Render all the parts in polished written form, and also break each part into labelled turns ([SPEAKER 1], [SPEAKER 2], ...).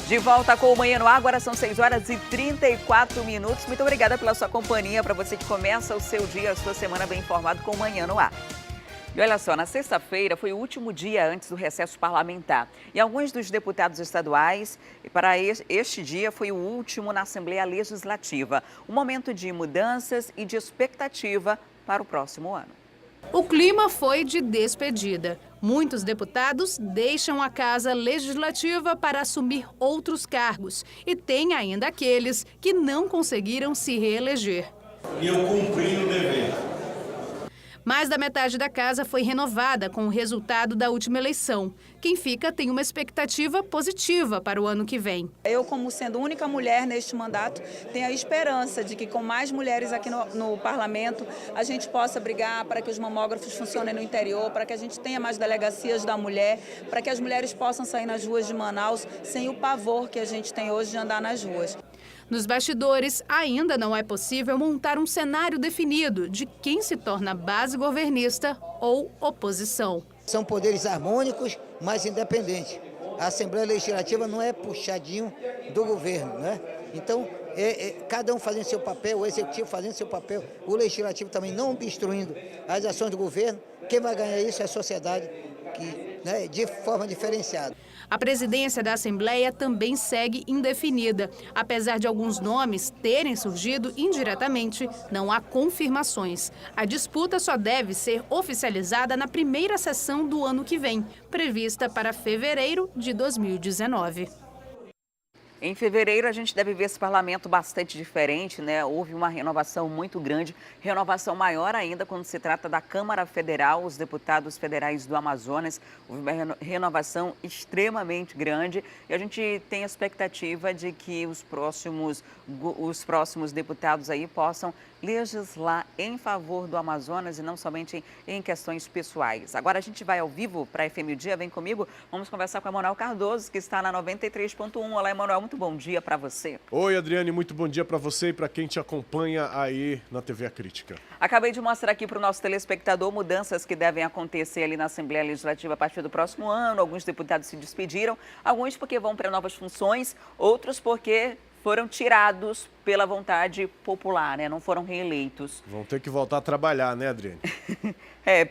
[SPEAKER 1] De volta com o Manhã no Ar, agora são 6h34. Muito obrigada pela sua companhia, para você que começa o seu dia, a sua semana bem informado com o Manhã no Ar. E olha só, na sexta-feira foi o último dia antes do recesso parlamentar. E alguns dos deputados estaduais, para este dia, foi o último na Assembleia Legislativa. Um momento de mudanças e de expectativa para o próximo ano.
[SPEAKER 2] O clima foi de despedida. Muitos deputados deixam a Casa Legislativa para assumir outros cargos. E tem ainda aqueles que não conseguiram se reeleger.
[SPEAKER 3] E eu cumpri o dever.
[SPEAKER 2] Mais da metade da casa foi renovada com o resultado da última eleição. Quem fica tem uma expectativa positiva para o ano que vem.
[SPEAKER 4] Eu, como sendo única mulher neste mandato, tenho a esperança de que com mais mulheres aqui no parlamento, a gente possa brigar para que os mamógrafos funcionem no interior, para que a gente tenha mais delegacias da mulher, para que as mulheres possam sair nas ruas de Manaus sem o pavor que a gente tem hoje de andar nas ruas.
[SPEAKER 2] Nos bastidores, ainda não é possível montar um cenário definido de quem se torna base governista ou oposição.
[SPEAKER 5] São poderes harmônicos, mas independentes. A Assembleia Legislativa não é puxadinho do governo, né? Então, cada um fazendo seu papel, o Executivo fazendo seu papel, o Legislativo também não obstruindo as ações do governo. Quem vai ganhar isso é a sociedade, de forma diferenciada.
[SPEAKER 2] A presidência da Assembleia também segue indefinida. Apesar de alguns nomes terem surgido indiretamente, não há confirmações. A disputa só deve ser oficializada na primeira sessão do ano que vem, prevista para fevereiro de 2019.
[SPEAKER 1] Em fevereiro, a gente deve ver esse parlamento bastante diferente, né? Houve uma renovação muito grande, renovação maior ainda quando se trata da Câmara Federal, os deputados federais do Amazonas. Houve uma renovação extremamente grande e a gente tem a expectativa de que os próximos deputados aí possam legislar em favor do Amazonas e não somente em questões pessoais. Agora a gente vai ao vivo para a FM o Dia, vem comigo, vamos conversar com a Emanuel Cardoso, que está na 93.1. Olá, Emanuel, muito bom dia para você.
[SPEAKER 6] Oi, Adriane, muito bom dia para você e para quem te acompanha aí na TV A Crítica.
[SPEAKER 1] Acabei de mostrar aqui para o nosso telespectador mudanças que devem acontecer ali na Assembleia Legislativa a partir do próximo ano. Alguns deputados se despediram, alguns porque vão para novas funções, outros porque foram tirados pela vontade popular, né? Não foram reeleitos.
[SPEAKER 6] Vão ter que voltar a trabalhar, né, Adriane?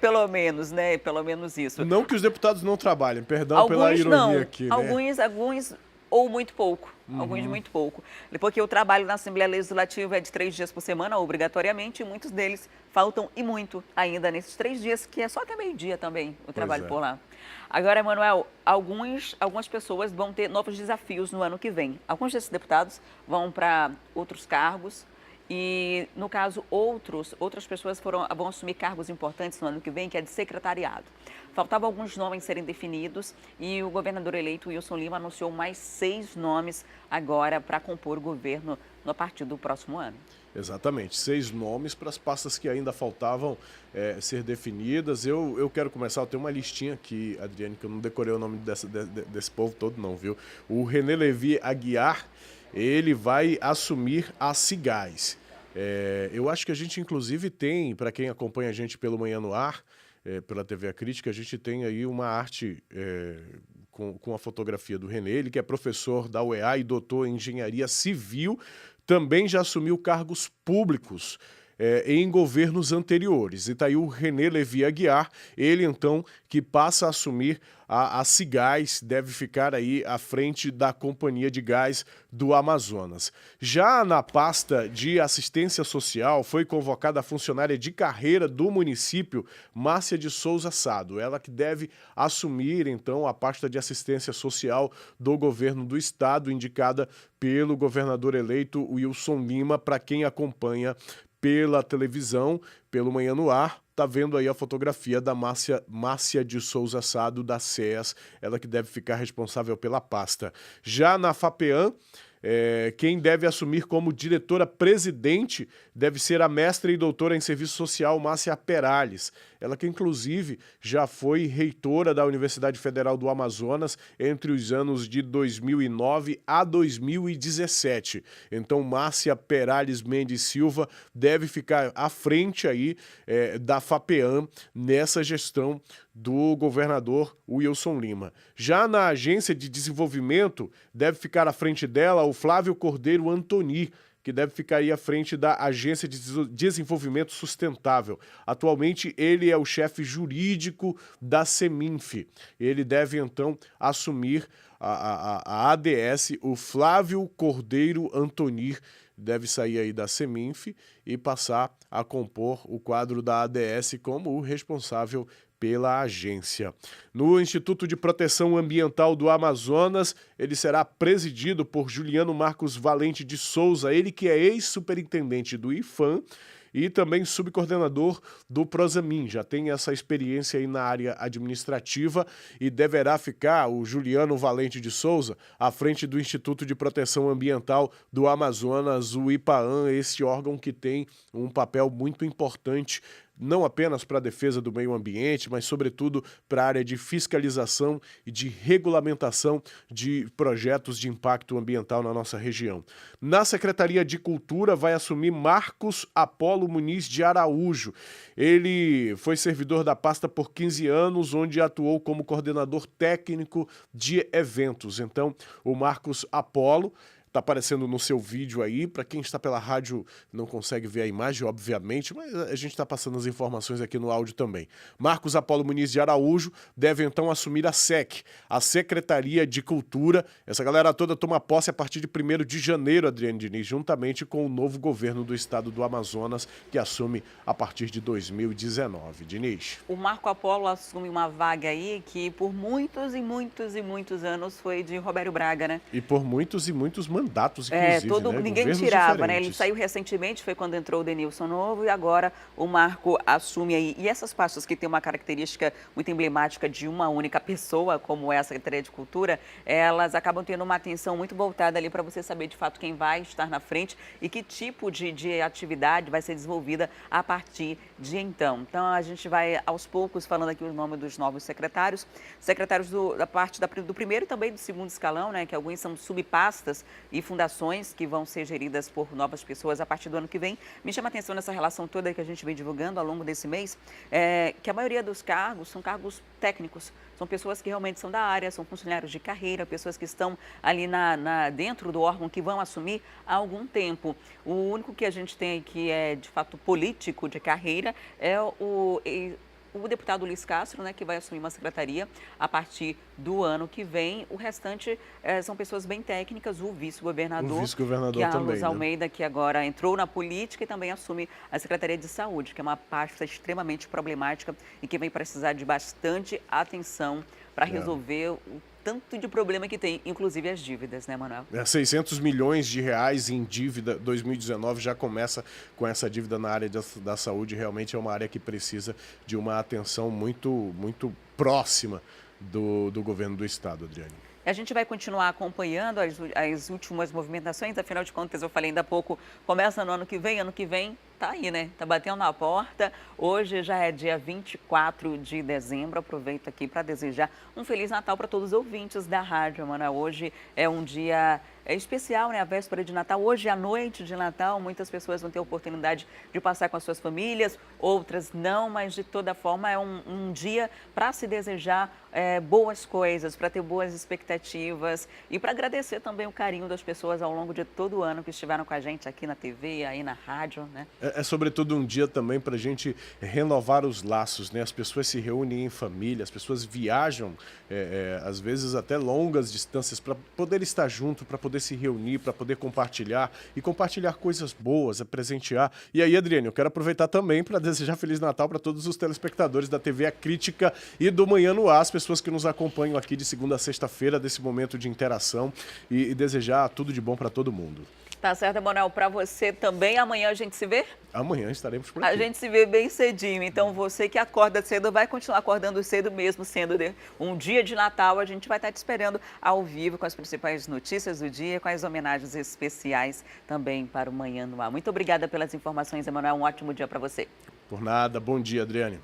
[SPEAKER 1] Pelo menos, né? Pelo menos isso.
[SPEAKER 6] Não que os deputados não trabalhem, perdão pela ironia aqui, né?
[SPEAKER 1] Alguns ou muito pouco, alguns muito pouco. Porque o trabalho na Assembleia Legislativa é de 3 dias por semana, obrigatoriamente, e muitos deles faltam e muito ainda nesses 3 dias, que é só até meio-dia também o trabalho por lá. Agora, Emanuel, algumas pessoas vão ter novos desafios no ano que vem. Alguns desses deputados vão para outros cargos e, no caso, outras pessoas vão assumir cargos importantes no ano que vem, que é de secretariado. Faltavam alguns nomes serem definidos e o governador eleito, Wilson Lima, anunciou mais 6 nomes agora para compor o governo a partir do próximo ano.
[SPEAKER 6] Exatamente, 6 nomes para as pastas que ainda faltavam ser definidas. Eu quero começar, eu tenho uma listinha aqui, Adriane, que eu não decorei o nome desse povo todo não, viu? O René Levi Aguiar, ele vai assumir a Cigás. Eu acho que a gente inclusive tem, para quem acompanha a gente pelo Manhã no Ar, pela TV A Crítica, a gente tem aí uma arte com a fotografia do René, ele que é professor da UEA e doutor em engenharia civil, também já assumiu cargos públicos em governos anteriores. E está aí o René Levi Aguiar, ele então que passa a assumir a Cigás, deve ficar aí à frente da Companhia de Gás do Amazonas. Já na pasta de assistência social foi convocada a funcionária de carreira do município, Márcia de Souza Sado, ela que deve assumir então a pasta de assistência social do governo do estado, indicada pelo governador eleito Wilson Lima, para quem acompanha pela televisão, pelo Manhã no Ar, tá vendo aí a fotografia da Márcia de Souza Sado, da SEAS, ela que deve ficar responsável pela pasta. Já na FAPEAM, Quem deve assumir como diretora-presidente deve ser a mestra e doutora em serviço social Márcia Perales. Ela que, inclusive, já foi reitora da Universidade Federal do Amazonas entre os anos de 2009 a 2017. Então, Márcia Perales Mendes Silva deve ficar à frente aí da FAPEAM nessa gestão do governador Wilson Lima. Já na Agência de Desenvolvimento, deve ficar à frente dela o Flávio Cordeiro Antoni, que deve ficar aí à frente da Agência de Desenvolvimento Sustentável. Atualmente, ele é o chefe jurídico da Seminf. Ele deve, então, assumir a ADS, o Flávio Cordeiro Antoni, deve sair aí da Seminf e passar a compor o quadro da ADS como o responsável pela agência. No Instituto de Proteção Ambiental do Amazonas, ele será presidido por Juliano Marcos Valente de Souza, ele que é ex-superintendente do IFAM e também subcoordenador do Prosamin. Já tem essa experiência aí na área administrativa e deverá ficar o Juliano Valente de Souza à frente do Instituto de Proteção Ambiental do Amazonas, o IPAAM, esse órgão que tem um papel muito importante não apenas para a defesa do meio ambiente, mas sobretudo para a área de fiscalização e de regulamentação de projetos de impacto ambiental na nossa região. Na Secretaria de Cultura vai assumir Marcos Apolo Muniz de Araújo. Ele foi servidor da pasta por 15 anos, onde atuou como coordenador técnico de eventos. Então, o Marcos Apolo está aparecendo no seu vídeo aí. Para quem está pela rádio não consegue ver a imagem, obviamente, mas a gente está passando as informações aqui no áudio também. Marcos Apolo Muniz de Araújo deve então assumir a SEC, a Secretaria de Cultura. Essa galera toda toma posse a partir de 1º de janeiro, Adriane Diniz, juntamente com o novo governo do estado do Amazonas, que assume a partir de 2019. Diniz.
[SPEAKER 1] O Marco Apolo assume uma vaga aí que por muitos e muitos e muitos anos foi de Robério Braga, né?
[SPEAKER 6] E por muitos e muitos mandatos, inclusive, né?
[SPEAKER 1] Ninguém tirava, né? Ele saiu recentemente, foi quando entrou o Denilson Novo, e agora o Marco assume aí. E essas pastas que têm uma característica muito emblemática de uma única pessoa, como é a Secretaria de Cultura, elas acabam tendo uma atenção muito voltada ali para você saber de fato quem vai estar na frente e que tipo de atividade vai ser desenvolvida a partir de então. Então, a gente vai aos poucos falando aqui o nome dos novos secretários. Secretários da parte do primeiro e também do segundo escalão, né? Que alguns são subpastas e fundações que vão ser geridas por novas pessoas a partir do ano que vem. Me chama a atenção nessa relação toda que a gente vem divulgando ao longo desse mês, que a maioria dos cargos são cargos técnicos. São pessoas que realmente são da área, são funcionários de carreira, pessoas que estão ali dentro do órgão que vão assumir há algum tempo. O único que a gente tem que é, de fato, político de carreira é o deputado Luiz Castro, né, que vai assumir uma secretaria a partir do ano que vem. O restante são pessoas bem técnicas, o vice-governador
[SPEAKER 6] Carlos
[SPEAKER 1] Almeida, que agora entrou na política e também assume a Secretaria de Saúde, que é uma pasta extremamente problemática e que vai precisar de bastante atenção para resolver o tanto de problema que tem, inclusive as dívidas, né, Manuel?
[SPEAKER 6] 600 milhões de reais em dívida, 2019 já começa com essa dívida na área da saúde, realmente é uma área que precisa de uma atenção muito, muito próxima do governo do estado, Adriane.
[SPEAKER 1] A gente vai continuar acompanhando as últimas movimentações, afinal de contas, eu falei ainda há pouco, começa no ano que vem tá aí, né? Tá batendo na porta. Hoje já é dia 24 de dezembro. Aproveito aqui para desejar um Feliz Natal para todos os ouvintes da rádio, Manoel. Hoje é um dia especial, né? A véspera de Natal. Hoje à noite de Natal, muitas pessoas vão ter a oportunidade de passar com as suas famílias, outras não, mas de toda forma é um dia para se desejar boas coisas, para ter boas expectativas e para agradecer também o carinho das pessoas ao longo de todo o ano que estiveram com a gente aqui na TV, aí na rádio, né?
[SPEAKER 6] É sobretudo um dia também para a gente renovar os laços, né? As pessoas se reúnem em família, as pessoas viajam, às vezes até longas distâncias, para poder estar junto, para poder se reunir, para poder compartilhar e compartilhar coisas boas, presentear. E aí, Adriane, eu quero aproveitar também para desejar Feliz Natal para todos os telespectadores da TV A Crítica e do Manhã no Ar, as pessoas que nos acompanham aqui de segunda a sexta-feira, desse momento de interação e desejar tudo de bom para todo mundo.
[SPEAKER 1] Tá certo, Emanuel, para você também. Amanhã a gente se vê?
[SPEAKER 6] Amanhã estaremos por aqui.
[SPEAKER 1] A gente se vê bem cedinho, então você que acorda cedo vai continuar acordando cedo mesmo, sendo um dia de Natal. A gente vai estar te esperando ao vivo com as principais notícias do dia, com as homenagens especiais também para o Manhã no Ar. Muito obrigada pelas informações, Emanuel. Um ótimo dia para você.
[SPEAKER 6] Por nada. Bom dia, Adriane.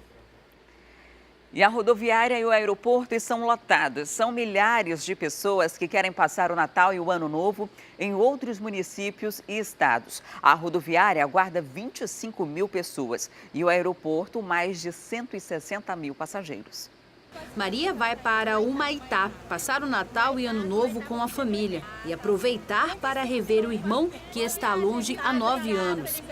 [SPEAKER 1] E a rodoviária e o aeroporto estão lotados. São milhares de pessoas que querem passar o Natal e o Ano Novo em outros municípios e estados. A rodoviária aguarda 25 mil pessoas e o aeroporto mais de 160 mil passageiros.
[SPEAKER 2] Maria vai para Humaitá passar o Natal e Ano Novo com a família e aproveitar para rever o irmão que está longe há 9 anos.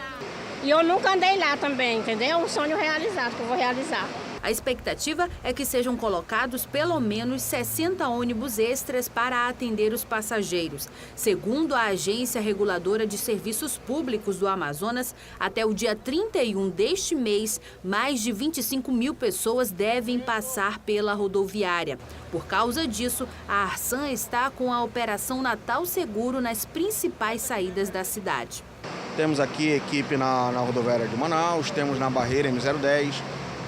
[SPEAKER 7] E eu nunca andei lá também, entendeu? É um sonho realizado que eu vou realizar.
[SPEAKER 2] A expectativa é que sejam colocados pelo menos 60 ônibus extras para atender os passageiros. Segundo a Agência Reguladora de Serviços Públicos do Amazonas, até o dia 31 deste mês, mais de 25 mil pessoas devem passar pela rodoviária. Por causa disso, a Arsan está com a Operação Natal Seguro nas principais saídas da cidade.
[SPEAKER 8] Temos aqui equipe na rodoviária de Manaus, temos na barreira M010,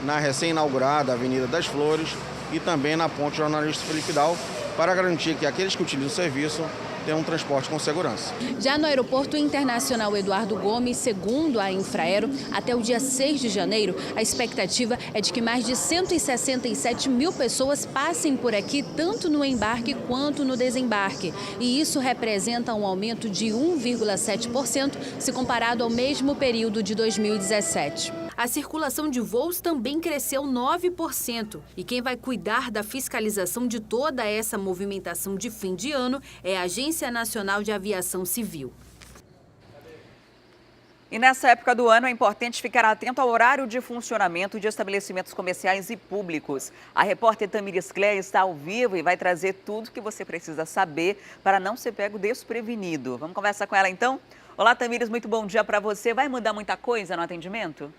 [SPEAKER 8] na recém-inaugurada Avenida das Flores e também na ponte Jornalista Felipe Dal, para garantir que aqueles que utilizam o serviço tenham um transporte com segurança.
[SPEAKER 2] Já no Aeroporto Internacional Eduardo Gomes, segundo a Infraero, até o dia 6 de janeiro, a expectativa é de que mais de 167 mil pessoas passem por aqui, tanto no embarque quanto no desembarque. E isso representa um aumento de 1,7% se comparado ao mesmo período de 2017. A circulação de voos também cresceu 9%. E quem vai cuidar da fiscalização de toda essa movimentação de fim de ano é a Agência Nacional de Aviação Civil.
[SPEAKER 1] E nessa época do ano é importante ficar atento ao horário de funcionamento de estabelecimentos comerciais e públicos. A repórter Tamires Clé está ao vivo e vai trazer tudo o que você precisa saber para não ser pego desprevenido. Vamos conversar com ela então? Olá, Tamires, muito bom dia para você. Vai mudar muita coisa no atendimento?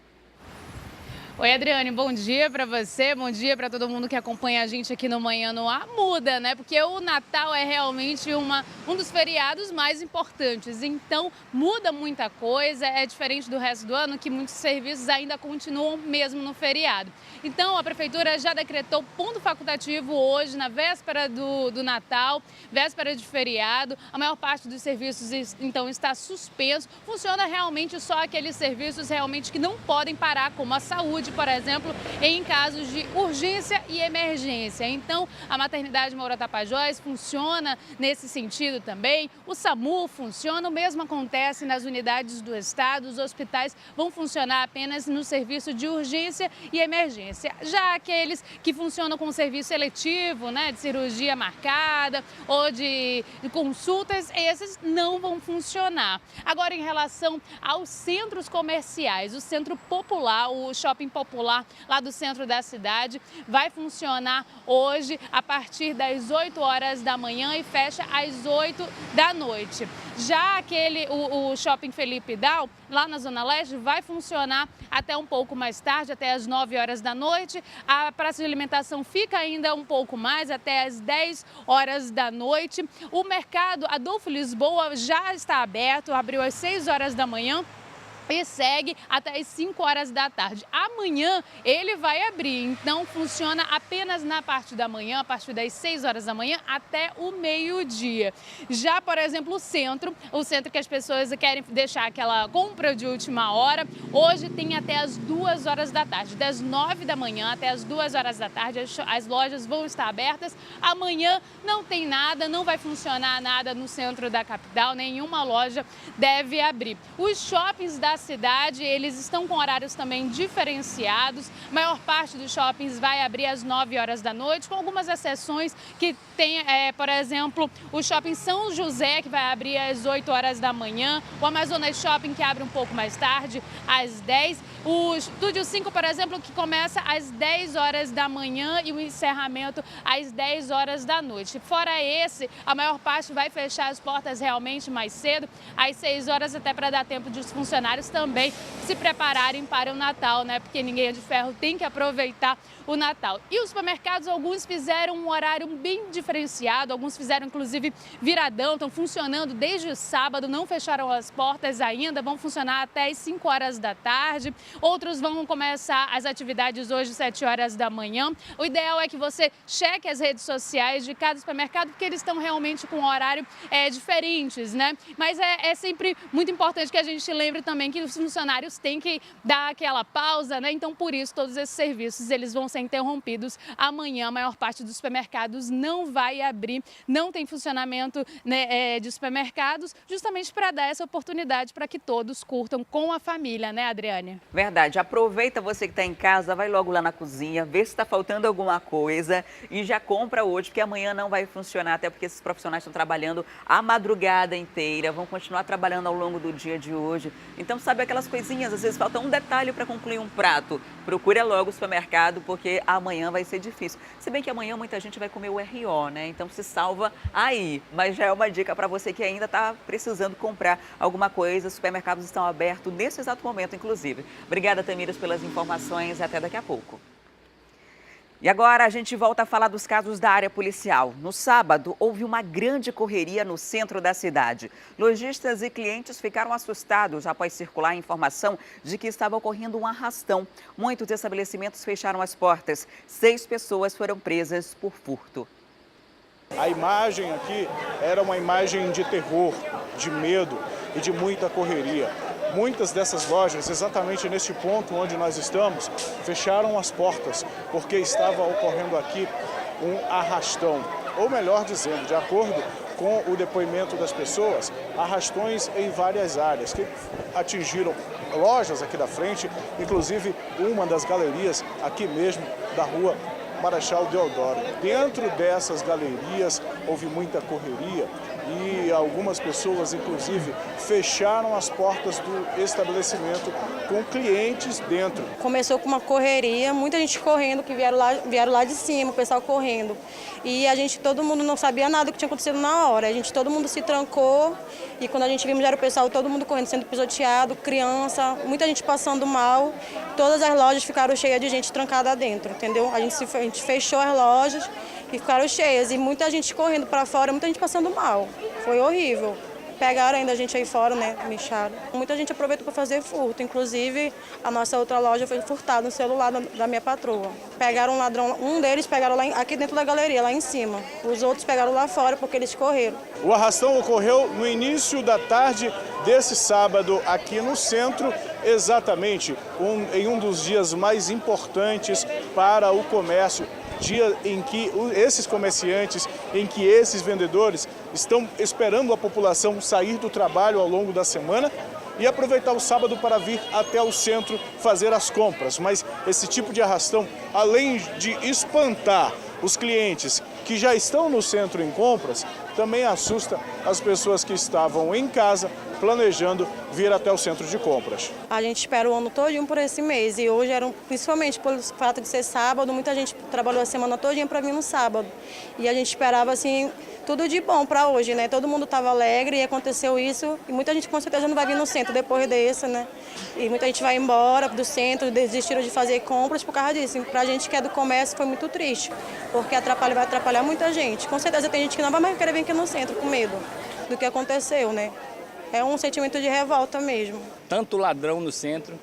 [SPEAKER 9] Oi, Adriane, bom dia para você, bom dia para todo mundo que acompanha a gente aqui no Manhã no Ar. Muda, né? Porque o Natal é realmente um dos feriados mais importantes, então muda muita coisa, é diferente do resto do ano que muitos serviços ainda continuam mesmo no feriado. Então a Prefeitura já decretou ponto facultativo hoje, na véspera do Natal, véspera de feriado. A maior parte dos serviços então está suspenso, funciona realmente só aqueles serviços realmente que não podem parar, como a saúde, por exemplo, em casos de urgência e emergência. Então, a maternidade Moura Tapajós funciona nesse sentido também. O SAMU funciona, o mesmo acontece nas unidades do Estado. Os hospitais vão funcionar apenas no serviço de urgência e emergência. Já aqueles que funcionam com serviço eletivo, né, de cirurgia marcada ou de consultas, esses não vão funcionar. Agora, em relação aos centros comerciais, o Centro Popular, o Shopping Popular lá do centro da cidade vai funcionar hoje a partir das 8 horas da manhã e fecha às 8 da noite. Já o Shopping Felipe Dal, lá na Zona Leste, vai funcionar até um pouco mais tarde, até às 9 horas da noite. A praça de alimentação fica ainda um pouco mais, até às 10 horas da noite. O mercado Adolfo Lisboa já está aberto, abriu às 6 horas da manhã e segue até as 5 horas da tarde. Amanhã ele vai abrir, então funciona apenas na parte da manhã, a partir das 6 horas da manhã até o meio-dia. Já, por exemplo, o centro que as pessoas querem deixar aquela compra de última hora, hoje tem até as 2 horas da tarde. Das 9 da manhã até as 2 horas da tarde, as lojas vão estar abertas. Amanhã não tem nada, não vai funcionar nada no centro da capital, nenhuma loja deve abrir. Os shoppings da cidade, eles estão com horários também diferenciados. A maior parte dos shoppings vai abrir às 9 horas da noite, com algumas exceções que tem, por exemplo, o Shopping São José, que vai abrir às 8 horas da manhã, o Amazonas Shopping, que abre um pouco mais tarde, às 10. O Estúdio 5, por exemplo, que começa às 10 horas da manhã e o encerramento às 10 horas da noite. Fora esse, a maior parte vai fechar as portas realmente mais cedo, às 6 horas, até para dar tempo de os funcionários funcionários também se prepararem para o Natal, né? Porque ninguém é de ferro, tem que aproveitar o Natal. E os supermercados, alguns fizeram um horário bem diferenciado, alguns fizeram inclusive viradão, estão funcionando desde sábado, não fecharam as portas ainda, vão funcionar até as 5 horas da tarde. Outros vão começar as atividades hoje às 7 horas da manhã. O ideal é que você cheque as redes sociais de cada supermercado, porque eles estão realmente com horário diferentes, né? Mas é sempre muito importante que a gente lembre também que os funcionários têm que dar aquela pausa, né? Então, por isso, todos esses serviços, eles vão ser interrompidos. Amanhã, a maior parte dos supermercados não vai abrir, não tem funcionamento, né, de supermercados, justamente para dar essa oportunidade para que todos curtam com a família, né, Adriane?
[SPEAKER 1] Verdade. Aproveita você que está em casa, vai logo lá na cozinha, vê se está faltando alguma coisa e já compra hoje, porque amanhã não vai funcionar, até porque esses profissionais estão trabalhando a madrugada inteira, vão continuar trabalhando ao longo do dia de hoje. Então, sabe aquelas coisinhas, às vezes falta um detalhe para concluir um prato. Procura logo o supermercado, porque amanhã vai ser difícil. Se bem que amanhã muita gente vai comer o RO, né? Então se salva aí. Mas já é uma dica para você que ainda está precisando comprar alguma coisa. Os supermercados estão abertos nesse exato momento, inclusive. Obrigada, Tamires, pelas informações e até daqui a pouco. E agora a gente volta a falar dos casos da área policial. No sábado, houve uma grande correria no centro da cidade. Lojistas e clientes ficaram assustados após circular a informação de que estava ocorrendo um arrastão. Muitos estabelecimentos fecharam as portas. 6 pessoas foram presas por furto.
[SPEAKER 3] A imagem aqui era uma imagem de terror, de medo e de muita correria. Muitas dessas lojas, exatamente neste ponto onde nós estamos, fecharam as portas porque estava ocorrendo aqui um arrastão. Ou melhor dizendo, de acordo com o depoimento das pessoas, arrastões em várias áreas que atingiram lojas aqui da frente, inclusive uma das galerias aqui mesmo da rua Marechal Deodoro. Dentro dessas galerias houve muita correria e algumas pessoas, inclusive, fecharam as portas do estabelecimento com clientes dentro.
[SPEAKER 10] Começou com uma correria, muita gente correndo, que vieram lá de cima, o pessoal correndo. E todo mundo não sabia nada do que tinha acontecido na hora. Todo mundo se trancou e quando a gente vimos, já era o pessoal, todo mundo correndo, sendo pisoteado, criança, muita gente passando mal. Todas as lojas ficaram cheias de gente trancada dentro, entendeu? A gente fechou as lojas e ficaram cheias e muita gente correndo para fora, muita gente passando mal. Foi horrível. Pegaram ainda a gente aí fora, né? Mexaram. Muita gente aproveitou para fazer furto. Inclusive, a nossa outra loja foi furtada no celular da minha patroa. Pegaram um ladrão, um deles pegaram aqui dentro da galeria, lá em cima. Os outros pegaram lá fora porque eles correram.
[SPEAKER 3] O arrastão ocorreu no início da tarde desse sábado aqui no centro, exatamente em um dos dias mais importantes para o comércio. Dia em que esses comerciantes, em que esses vendedores estão esperando a população sair do trabalho ao longo da semana e aproveitar o sábado para vir até o centro fazer as compras. Mas esse tipo de arrastão, além de espantar os clientes que já estão no centro em compras, também assusta as pessoas que estavam em casa planejando vir até o centro de compras.
[SPEAKER 10] A gente espera o ano todinho por esse mês e hoje, principalmente pelo fato de ser sábado, muita gente trabalhou a semana todinha para vir no sábado. E a gente esperava assim tudo de bom para hoje, né? Todo mundo estava alegre e aconteceu isso e muita gente com certeza não vai vir no centro depois desse, né? E muita gente vai embora do centro, desistiram de fazer compras por causa disso. Para a gente que é do comércio foi muito triste, porque vai atrapalhar muita gente. Com certeza tem gente que não vai mais querer vir aqui no centro com medo do que aconteceu, né? É um sentimento de revolta mesmo.
[SPEAKER 11] Tanto ladrão no centro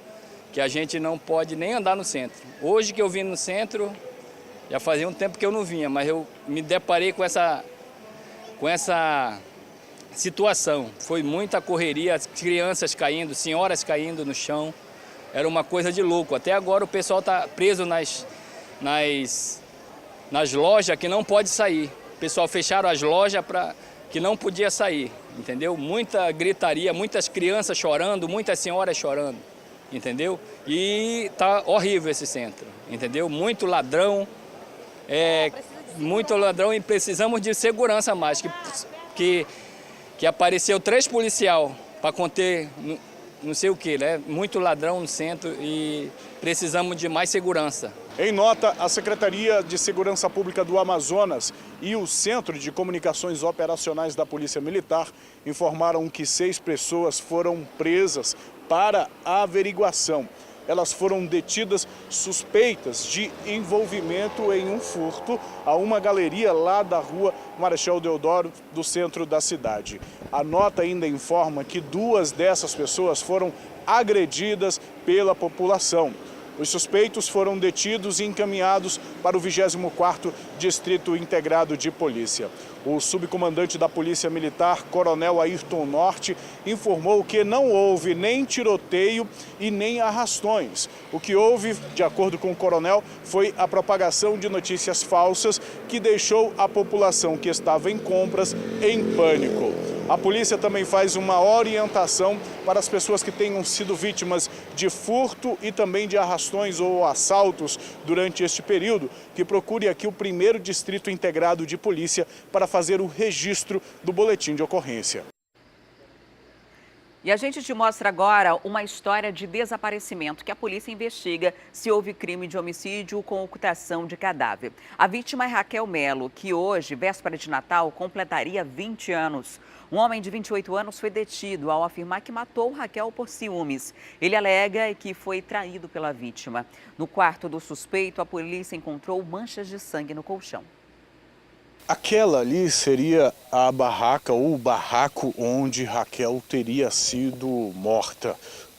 [SPEAKER 11] que a gente não pode nem andar no centro. Hoje que eu vim no centro, já fazia um tempo que eu não vinha, mas eu me deparei com essa situação. Foi muita correria, as crianças caindo, senhoras caindo no chão. Era uma coisa de louco. Até agora o pessoal está preso nas lojas que não pode sair. O pessoal fecharam as lojas que não podia sair, entendeu? Muita gritaria, muitas crianças chorando, muitas senhoras chorando, entendeu? E tá horrível esse centro, entendeu? Muito ladrão e precisamos de segurança mais, que apareceu 3 policial para conter não sei o que, né? Muito ladrão no centro e precisamos de mais segurança.
[SPEAKER 3] Em nota, a Secretaria de Segurança Pública do Amazonas e o Centro de Comunicações Operacionais da Polícia Militar informaram que 6 pessoas foram presas para a averiguação. Elas foram detidas suspeitas de envolvimento em um furto a uma galeria lá da rua Marechal Deodoro, do centro da cidade. A nota ainda informa que 2 dessas pessoas foram agredidas pela população. Os suspeitos foram detidos e encaminhados para o 24º Distrito Integrado de Polícia. O subcomandante da Polícia Militar, Coronel Ayrton Norte, informou que não houve nem tiroteio e nem arrastões. O que houve, de acordo com o coronel, foi a propagação de notícias falsas que deixou a população que estava em compras em pânico. A polícia também faz uma orientação para as pessoas que tenham sido vítimas de furto e também de arrastões ou assaltos durante este período, que procure aqui o 1º Distrito Integrado de Polícia para fazer o registro do boletim de ocorrência.
[SPEAKER 1] E a gente te mostra agora uma história de desaparecimento que a polícia investiga se houve crime de homicídio com ocultação de cadáver. A vítima é Raquel Melo, que hoje, véspera de Natal, completaria 20 anos. Um homem de 28 anos foi detido ao afirmar que matou Raquel por ciúmes. Ele alega que foi traído pela vítima. No quarto do suspeito, a polícia encontrou manchas de sangue no colchão.
[SPEAKER 3] Aquela ali seria a barraca ou o barraco onde Raquel teria sido morta.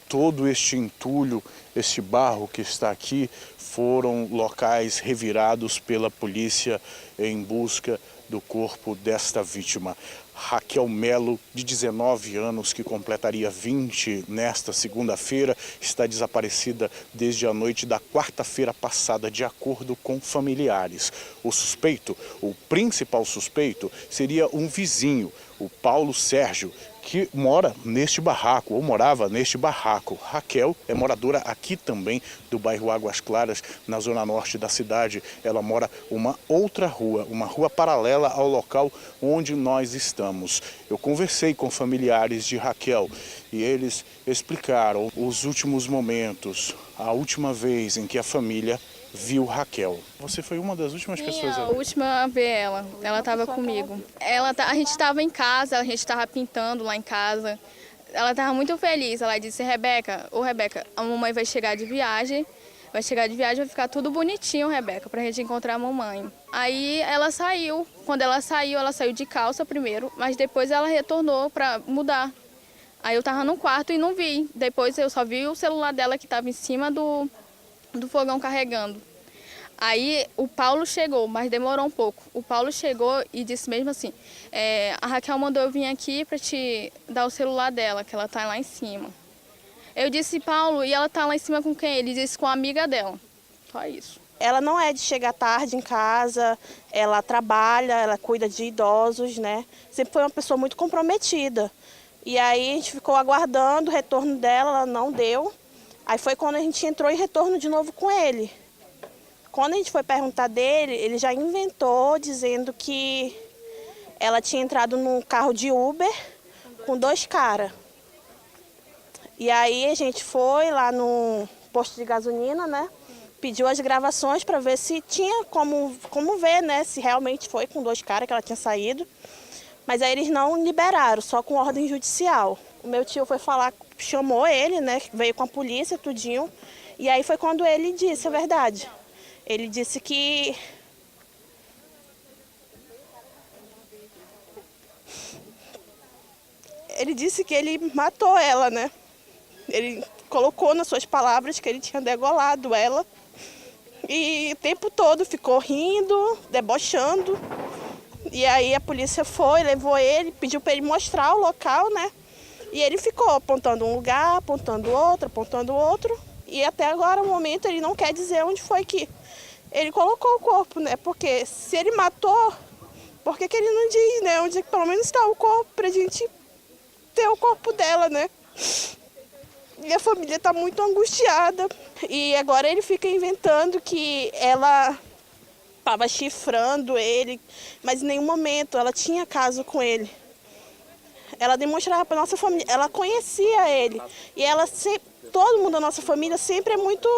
[SPEAKER 3] Todo este entulho, este barro que está aqui, foram locais revirados pela polícia em busca do corpo desta vítima. Raquel Melo, de 19 anos, que completaria 20 nesta segunda-feira, está desaparecida desde a noite da quarta-feira passada, de acordo com familiares. O suspeito, o principal suspeito, seria um vizinho, o Paulo Sérgio, que mora neste barraco, ou morava neste barraco. Raquel é moradora aqui também do bairro Águas Claras, na zona norte da cidade. Ela mora uma outra rua, uma rua paralela ao local onde nós estamos. Eu conversei com familiares de Raquel e eles explicaram os últimos momentos, a última vez em que a família viu Raquel. Você foi uma das últimas pessoas a ver?
[SPEAKER 12] A última a ver ela. Ela estava comigo. A gente estava em casa, a gente estava pintando lá em casa. Ela estava muito feliz. Ela disse, Rebeca, a mamãe vai chegar de viagem. Vai ficar tudo bonitinho, Rebeca, pra gente encontrar a mamãe. Aí ela saiu. Quando ela saiu de calça primeiro, mas depois ela retornou para mudar. Aí eu estava no quarto e não vi. Depois eu só vi o celular dela que estava em cima do fogão carregando. Aí o Paulo chegou, mas demorou um pouco. O Paulo chegou e disse mesmo assim, a Raquel mandou eu vir aqui para te dar o celular dela, que ela tá lá em cima. Eu disse, Paulo, e ela tá lá em cima com quem? Ele disse, com a amiga dela. Só isso.
[SPEAKER 10] Ela não é de chegar tarde em casa, ela trabalha, ela cuida de idosos, né? Sempre foi uma pessoa muito comprometida. E aí a gente ficou aguardando o retorno dela, ela não deu. Aí foi quando a gente entrou em retorno de novo com ele. Quando a gente foi perguntar dele, ele já inventou dizendo que ela tinha entrado num carro de Uber com 2 caras. E aí a gente foi lá no posto de gasolina, né? Pediu as gravações para ver se tinha como ver, né? Se realmente foi com 2 caras que ela tinha saído. Mas aí eles não liberaram, só com ordem judicial. O meu tio foi falar, chamou ele, né? Veio com a polícia, tudinho. E aí foi quando ele disse a verdade. Ele disse que ele matou ela, né? Ele colocou nas suas palavras que ele tinha degolado ela. E o tempo todo ficou rindo, debochando. E aí a polícia foi, levou ele, pediu para ele mostrar o local, né? E ele ficou apontando um lugar, apontando outro. E até agora, no momento, ele não quer dizer onde foi que ele colocou o corpo, né? Porque se ele matou, por que ele não diz, né? Onde pelo menos está o corpo, pra gente ter o corpo dela, né? E a família está muito angustiada. E agora ele fica inventando que ela estava chifrando ele, mas em nenhum momento ela tinha caso com ele. Ela demonstrava para nossa família, ela conhecia ele. E ela sempre, todo mundo da nossa família sempre é muito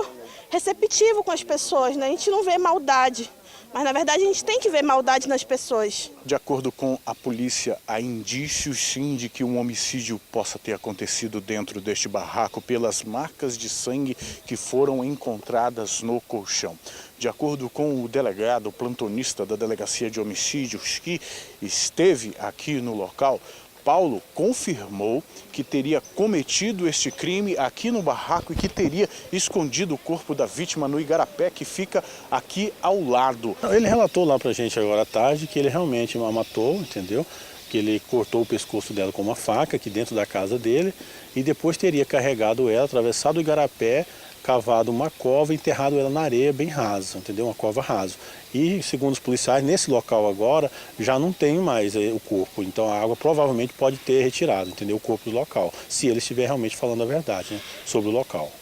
[SPEAKER 10] receptivo com as pessoas, né? A gente não vê maldade
[SPEAKER 13] Mas, na verdade, a gente tem que ver maldade nas pessoas.
[SPEAKER 3] De acordo com a polícia, há indícios sim de que um homicídio possa ter acontecido dentro deste barraco pelas marcas de sangue que foram encontradas no colchão. De acordo com o delegado, o plantonista da Delegacia de Homicídios que esteve aqui no local, Paulo confirmou que teria cometido este crime aqui no barraco e que teria escondido o corpo da vítima no igarapé, que fica aqui ao lado.
[SPEAKER 14] Ele relatou lá pra gente agora à tarde que ele realmente a matou, entendeu? Que ele cortou o pescoço dela com uma faca aqui dentro da casa dele e depois teria carregado ela, atravessado o igarapé, cavado uma cova e enterrado ela na areia bem rasa, entendeu? Uma cova rasa. E, segundo os policiais, nesse local agora já não tem mais o corpo. Então a água provavelmente pode ter retirado, entendeu? O corpo do local, se ele estiver realmente falando a verdade, né? Sobre o local.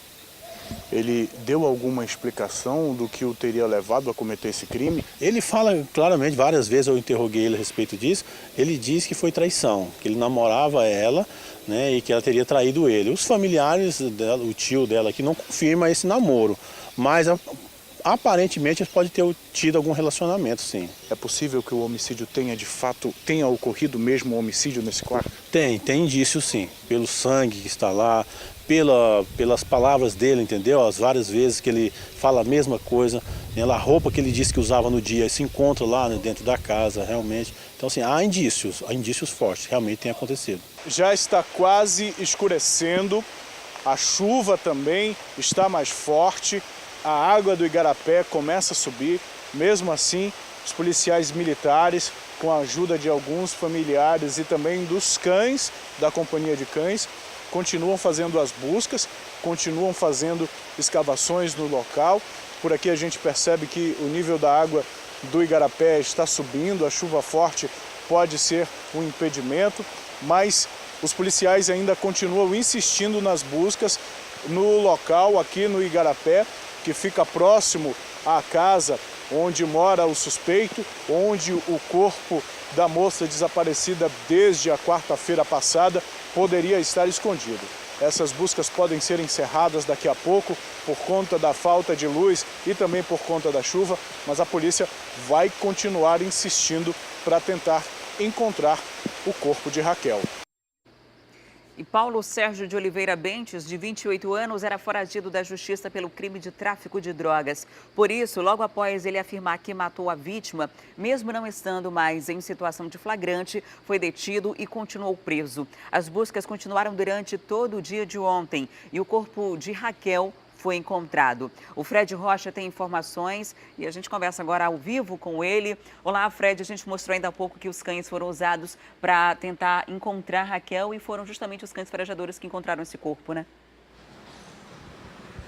[SPEAKER 3] Ele deu alguma explicação do que o teria levado a cometer esse crime?
[SPEAKER 14] Ele fala claramente, várias vezes eu interroguei ele a respeito disso, ele diz que foi traição, que ele namorava ela, né, e que ela teria traído ele. Os familiares dela, o tio dela aqui não confirma esse namoro, mas aparentemente eles podem ter tido algum relacionamento, sim.
[SPEAKER 3] É possível que o homicídio tenha ocorrido mesmo um homicídio nesse quarto?
[SPEAKER 14] Tem indício sim, pelo sangue que está lá, pelas palavras dele, entendeu? As várias vezes que ele fala a mesma coisa, a roupa que ele disse que usava no dia se encontra lá, né, dentro da casa, realmente. Então, assim, há indícios fortes, realmente tem acontecido.
[SPEAKER 3] Já está quase escurecendo, a chuva também está mais forte, a água do igarapé começa a subir, mesmo assim, os policiais militares, com a ajuda de alguns familiares e também dos cães, da companhia de cães, continuam fazendo as buscas, continuam fazendo escavações no local. Por aqui a gente percebe que o nível da água do igarapé está subindo, a chuva forte pode ser um impedimento, mas os policiais ainda continuam insistindo nas buscas no local aqui no igarapé, que fica próximo à casa onde mora o suspeito, onde o corpo da moça desaparecida desde a quarta-feira passada poderia estar escondido. Essas buscas podem ser encerradas daqui a pouco por conta da falta de luz e também por conta da chuva, mas a polícia vai continuar insistindo para tentar encontrar o corpo de Raquel.
[SPEAKER 1] E Paulo Sérgio de Oliveira Bentes, de 28 anos, era foragido da justiça pelo crime de tráfico de drogas. Por isso, logo após ele afirmar que matou a vítima, mesmo não estando mais em situação de flagrante, foi detido e continuou preso. As buscas continuaram durante todo o dia de ontem e o corpo de Raquel foi encontrado. O Fred Rocha tem informações e a gente conversa agora ao vivo com ele. Olá, Fred, a gente mostrou ainda há pouco que os cães foram usados para tentar encontrar Raquel e foram justamente os cães farejadores que encontraram esse corpo, né?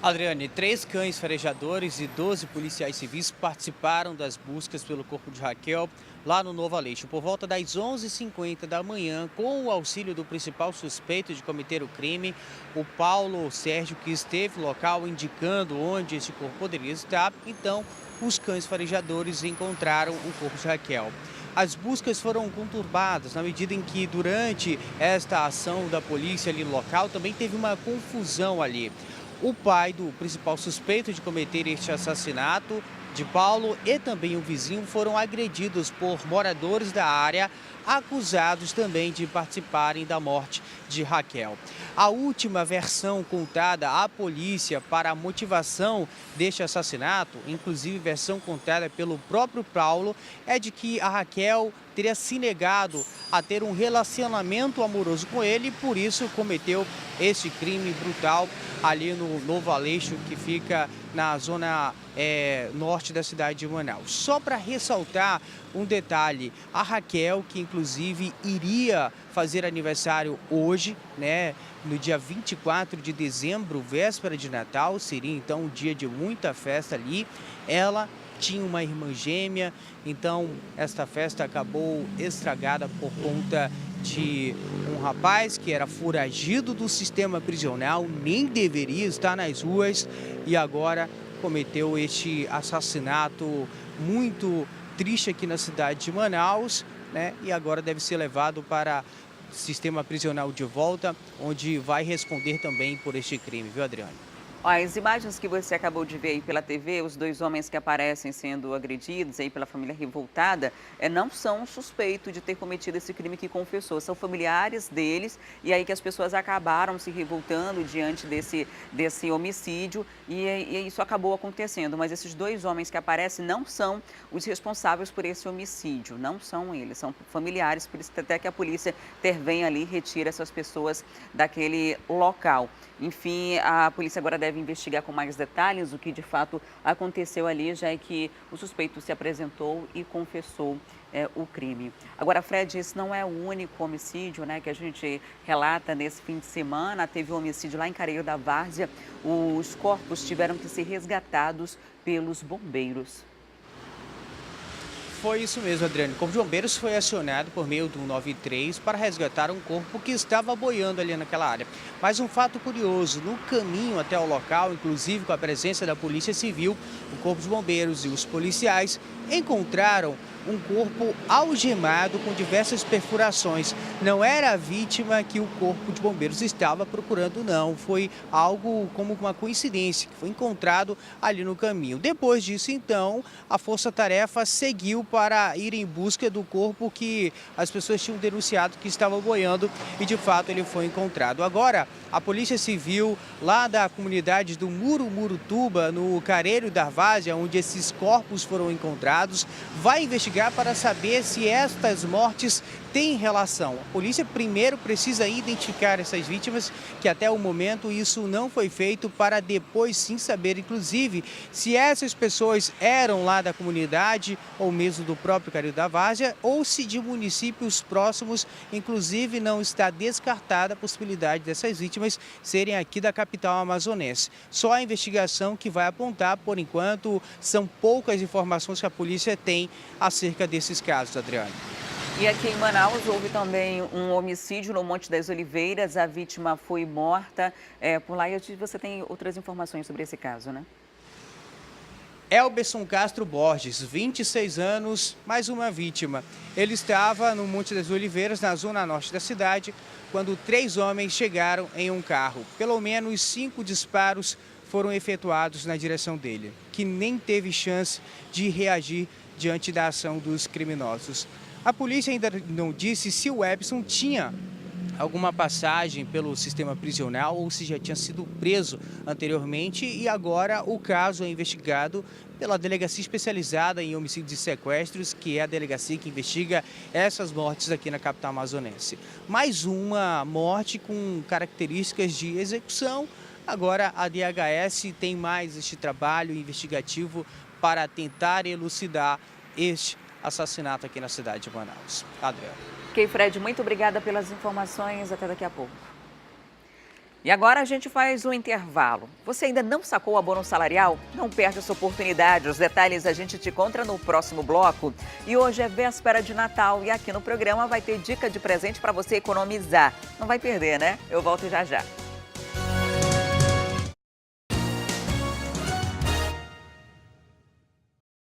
[SPEAKER 15] Adriane, 3 cães farejadores e 12 policiais civis participaram das buscas pelo corpo de Raquel lá no Novo Aleixo. Por volta das 11h50 da manhã, com o auxílio do principal suspeito de cometer o crime, o Paulo Sérgio, que esteve no local indicando onde esse corpo poderia estar, então os cães farejadores encontraram o corpo de Raquel. As buscas foram conturbadas na medida em que, durante esta ação da polícia ali no local, também teve uma confusão ali. O pai do principal suspeito de cometer este assassinato de Paulo e também o vizinho foram agredidos por moradores da área, acusados também de participarem da morte de Raquel. A última versão contada à polícia para a motivação deste assassinato, inclusive versão contada pelo próprio Paulo, é de que a Raquel teria se negado a ter um relacionamento amoroso com ele e por isso cometeu esse crime brutal ali no Novo Aleixo, que fica na zona norte da cidade de Manaus. Só para ressaltar um detalhe, a Raquel, que inclusive iria fazer aniversário hoje, né, no dia 24 de dezembro, véspera de Natal, seria então um dia de muita festa ali, ela tinha uma irmã gêmea, então esta festa acabou estragada por conta de um rapaz que era foragido do sistema prisional, nem deveria estar nas ruas e agora cometeu este assassinato muito triste aqui na cidade de Manaus, né? E agora deve ser levado para o sistema prisional de volta, onde vai responder também por este crime, viu, Adriane?
[SPEAKER 1] Ó, as imagens que você acabou de ver aí pela TV, os 2 homens que aparecem sendo agredidos aí pela família revoltada, não são suspeitos de ter cometido esse crime que confessou, são familiares deles, e aí que as pessoas acabaram se revoltando diante desse homicídio e isso acabou acontecendo. Mas esses 2 homens que aparecem não são os responsáveis por esse homicídio, não são eles, são familiares, por isso até que a polícia intervém ali e retira essas pessoas daquele local. Enfim, a polícia agora deve investigar com mais detalhes o que de fato aconteceu ali, já que o suspeito se apresentou e confessou o crime. Agora, Fred, esse não é o único homicídio, né, que a gente relata nesse fim de semana. Teve um homicídio lá em Careiro da Várzea. Os corpos tiveram que ser resgatados pelos bombeiros.
[SPEAKER 15] Foi isso mesmo, Adriane. O Corpo de Bombeiros foi acionado por meio do 93 para resgatar um corpo que estava boiando ali naquela área. Mas um fato curioso, no caminho até o local, inclusive com a presença da Polícia Civil, o Corpo de Bombeiros e os policiais encontraram um corpo algemado com diversas perfurações. Não era a vítima que o Corpo de Bombeiros estava procurando, não. Foi algo como uma coincidência, que foi encontrado ali no caminho. Depois disso, então, a Força-Tarefa seguiu para ir em busca do corpo que as pessoas tinham denunciado que estava boiando e, de fato, ele foi encontrado. Agora, a Polícia Civil, lá da comunidade do Murutuba, no Careiro da Várzea, onde esses corpos foram encontrados, vai investigar para saber se estas mortes têm relação. A polícia primeiro precisa identificar essas vítimas, que até o momento isso não foi feito, para depois sim saber, inclusive, se essas pessoas eram lá da comunidade ou mesmo do próprio Careiro da Várzea ou se de municípios próximos. Inclusive, não está descartada a possibilidade dessas vítimas serem aqui da capital amazonense. Só a investigação que vai apontar, por enquanto, são poucas informações que a polícia tem acerca desses casos, Adriane.
[SPEAKER 1] E aqui em Manaus houve também um homicídio no Monte das Oliveiras. A vítima foi morta por lá. E você tem outras informações sobre esse caso, né?
[SPEAKER 15] Elberson Castro Borges, 26 anos, mais uma vítima. Ele estava no Monte das Oliveiras, na zona norte da cidade, quando 3 homens chegaram em um carro. Pelo menos 5 disparos foram efetuados na direção dele, que nem teve chance de reagir diante da ação dos criminosos. A polícia ainda não disse se o Elberson tinha alguma passagem pelo sistema prisional ou se já tinha sido preso anteriormente, e agora o caso é investigado pela Delegacia Especializada em Homicídios e Sequestros, que é a delegacia que investiga essas mortes aqui na capital amazonense. Mais uma morte com características de execução. Agora a DHS tem mais este trabalho investigativo para tentar elucidar este assassinato aqui na cidade de Manaus. Adriano.
[SPEAKER 1] Ok, Fred, muito obrigada pelas informações. Até daqui a pouco. E agora a gente faz um intervalo. Você ainda não sacou o abono salarial? Não perde essa oportunidade. Os detalhes a gente te conta no próximo bloco. E hoje é véspera de Natal e aqui no programa vai ter dica de presente para você economizar. Não vai perder, né? Eu volto já já.